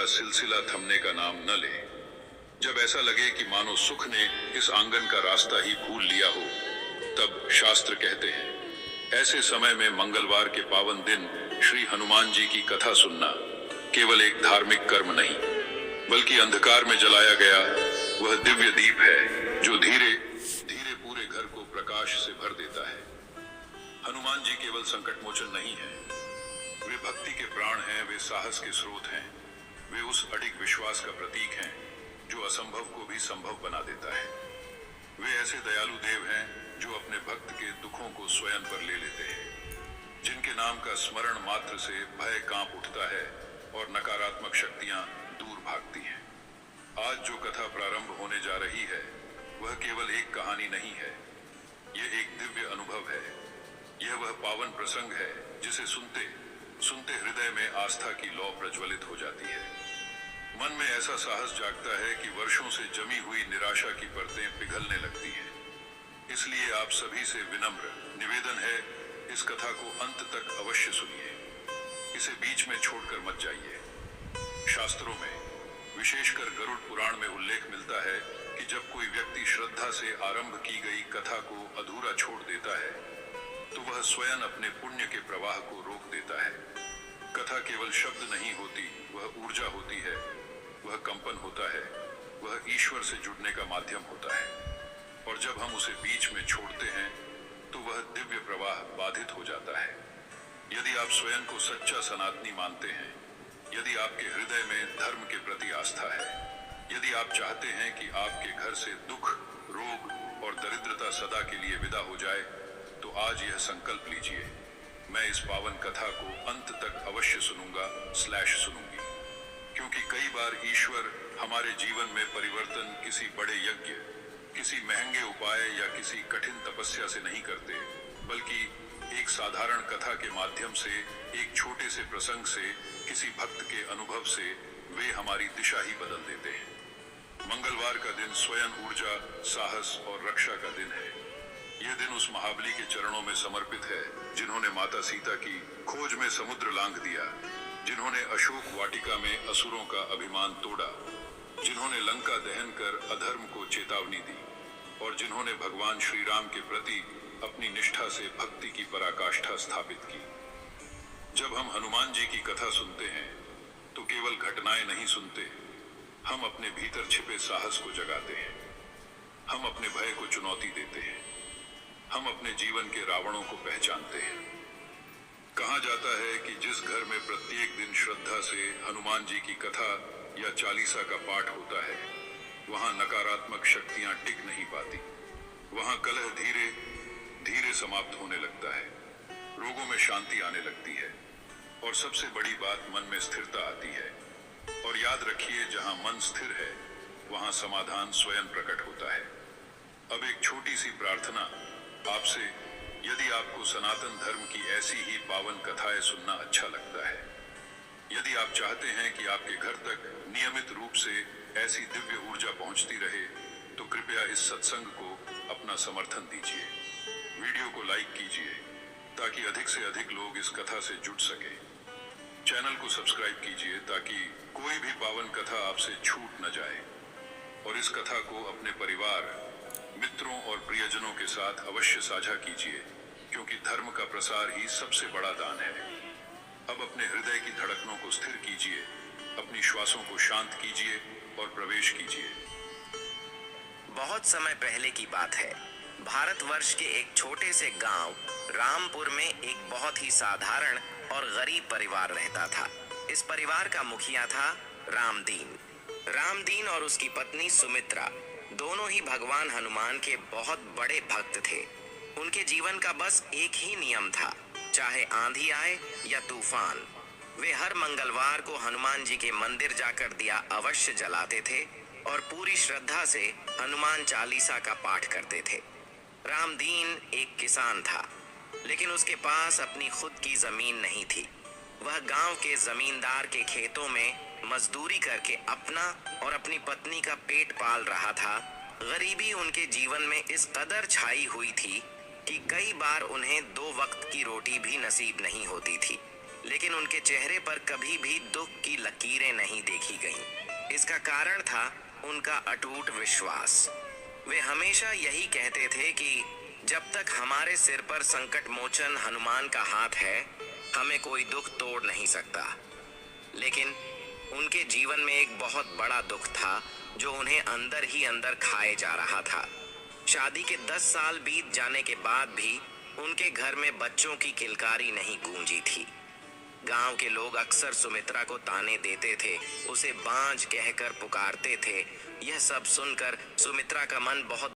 का सिलसिला थमने का नाम न ले। जब ऐसा लगे कि मानो सुख ने इस आंगन का रास्ता ही भूल लिया हो, तब शास्त्र कहते हैं ऐसे समय में मंगलवार के पावन दिन श्री हनुमान जी की कथा सुनना केवल एक धार्मिक कर्म नहीं, बल्कि अंधकार में जलाया गया वह दिव्य दीप है जो धीरे धीरे पूरे घर को प्रकाश से भर देता है। हनुमान जी केवल संकट मोचन नहीं है, वे भक्ति के प्राण हैं, वे साहस के स्रोत हैं, वे उस अडिग विश्वास का प्रतीक हैं जो असंभव को भी संभव बना देता है। वे ऐसे दयालु देव हैं जो अपने भक्त के दुखों को स्वयं पर ले लेते हैं, जिनके नाम का स्मरण मात्र से भय कांप उठता है और नकारात्मक शक्तियां दूर भागती हैं। आज जो कथा प्रारंभ होने जा रही है वह केवल एक कहानी नहीं है, यह एक दिव्य अनुभव है। यह वह पावन प्रसंग है जिसे सुनते सुनते हृदय में आस्था की लौ प्रज्वलित हो जाती है। मन में ऐसा साहस जागता है कि वर्षों से जमी हुई निराशा की परतें पिघलने लगती हैं। इसलिए आप सभी से विनम्र निवेदन है, इस कथा को अंत तक अवश्य सुनिए, इसे बीच में छोड़कर मत जाइए। शास्त्रों में, विशेषकर गरुड़ पुराण में उल्लेख मिलता है कि जब कोई व्यक्ति श्रद्धा से आरंभ की गई कथा को अधूरा छोड़ देता है तो वह स्वयं अपने पुण्य के प्रवाह को रोक देता है। कथा केवल शब्द नहीं होती, वह ऊर्जा होती है, वह कंपन होता है, वह ईश्वर से जुड़ने का माध्यम होता है। और जब हम उसे बीच में छोड़ते हैं तो वह दिव्य प्रवाह बाधित हो जाता है। यदि आप स्वयं को सच्चा सनातनी मानते हैं, यदि आपके हृदय में धर्म के प्रति आस्था है, यदि आप चाहते हैं कि आपके घर से दुख, रोग और दरिद्रता सदा के लिए विदा हो जाए, तो आज यह संकल्प लीजिए, मैं इस पावन कथा को अंत तक अवश्य सुनूंगी, क्योंकि कई बार ईश्वर हमारे जीवन में परिवर्तन किसी बड़े यज्ञ, किसी महंगे उपाय या किसी कठिन तपस्या से नहीं करते, बल्कि एक साधारण कथा के माध्यम से, एक छोटे से प्रसंग से, किसी भक्त के अनुभव से वे हमारी दिशा ही बदल देते हैं। मंगलवार का दिन स्वयं ऊर्जा, साहस और रक्षा का दिन है। यह दिन उस महाबली के चरणों में समर्पित है जिन्होंने माता सीता की खोज में समुद्र लांघ दिया, जिन्होंने अशोक वाटिका में असुरों का अभिमान तोड़ा, जिन्होंने लंका दहन कर अधर्म को चेतावनी दी और जिन्होंने भगवान श्री राम के प्रति अपनी निष्ठा से भक्ति की पराकाष्ठा स्थापित की। जब हम हनुमान जी की कथा सुनते हैं तो केवल घटनाएं नहीं सुनते, हम अपने भीतर छिपे साहस को जगाते हैं, हम अपने भय को चुनौती देते हैं, हम अपने जीवन के रावणों को पहचानते हैं। कहा जाता है कि जिस घर में प्रत्येक दिन श्रद्धा से हनुमान जी की कथा या चालीसा का पाठ होता है, वहां नकारात्मक शक्तियां टिक नहीं पाती, वहां कलह धीरे धीरे समाप्त होने लगता है, रोगों में शांति आने लगती है और सबसे बड़ी बात, मन में स्थिरता आती है। और याद रखिए, जहां मन स्थिर है वहां समाधान स्वयं प्रकट होता है। अब एक छोटी सी प्रार्थना आपसे, यदि आपको सनातन धर्म की ऐसी ही पावन कथाएं सुनना अच्छा लगता है, यदि आप चाहते हैं कि आपके घर तक नियमित रूप से ऐसी दिव्य ऊर्जा पहुंचती रहे, तो कृपया इस सत्संग को अपना समर्थन दीजिए। वीडियो को लाइक कीजिए ताकि अधिक से अधिक लोग इस कथा से जुड़ सके। चैनल को सब्सक्राइब कीजिए ताकि कोई भी पावन कथा आपसे छूट न जाए। और इस कथा को अपने परिवार, मित्रों और प्रियजनों के साथ अवश्य साझा कीजिए, क्योंकि धर्म का प्रसार ही सबसे बड़ा दान है। अब अपने हृदय की धड़कनों को स्थिर कीजिए, अपनी श्वासों को शांत कीजिए और प्रवेश कीजिए। बहुत समय पहले की बात है, भारतवर्ष के एक छोटे से गांव रामपुर में एक बहुत ही साधारण और गरीब परिवार रहता था। इस परिवार का मुखिया था रामदीन। रामदीन और उसकी पत्नी सुमित्रा दोनों ही भगवान हनुमान के बहुत बड़े भक्त थे। उनके जीवन का बस एक ही नियम था, चाहे आंधी आए या तूफान, वे हर मंगलवार को हनुमान जी के मंदिर जाकर दिया अवश्य जलाते थे और पूरी श्रद्धा से हनुमान चालीसा का पाठ करते थे। रामदीन एक किसान था, लेकिन उसके पास अपनी खुद की जमीन नहीं थी। वह गांव के जमींदार के खेतों में मजदूरी करके अपना और अपनी पत्नी का पेट पाल रहा था। गरीबी उनके जीवन में इस कदर छाई हुई थी कि कई बार उन्हें 2 वक्त की रोटी भी नसीब नहीं होती थी। लेकिन उनके चेहरे पर कभी भी दुख की लकीरें नहीं देखी गईं। इसका कारण था उनका अटूट विश्वास। वे हमेशा यही कहते थे कि जब तक हमारे सिर पर संकट मोचन हनुमान का हाथ है, हमें कोई दुख तोड़ नहीं सकता। लेकिन उनके जीवन में एक बहुत बड़ा दुख था जो उन्हें अंदर ही अंदर खाए जा रहा था। शादी के 10 साल बीत जाने के बाद भी उनके घर में बच्चों की किलकारी नहीं गूंजी थी। गांव के लोग अक्सर सुमित्रा को ताने देते थे, उसे बांझ कहकर पुकारते थे। यह सब सुनकर सुमित्रा का मन बहुत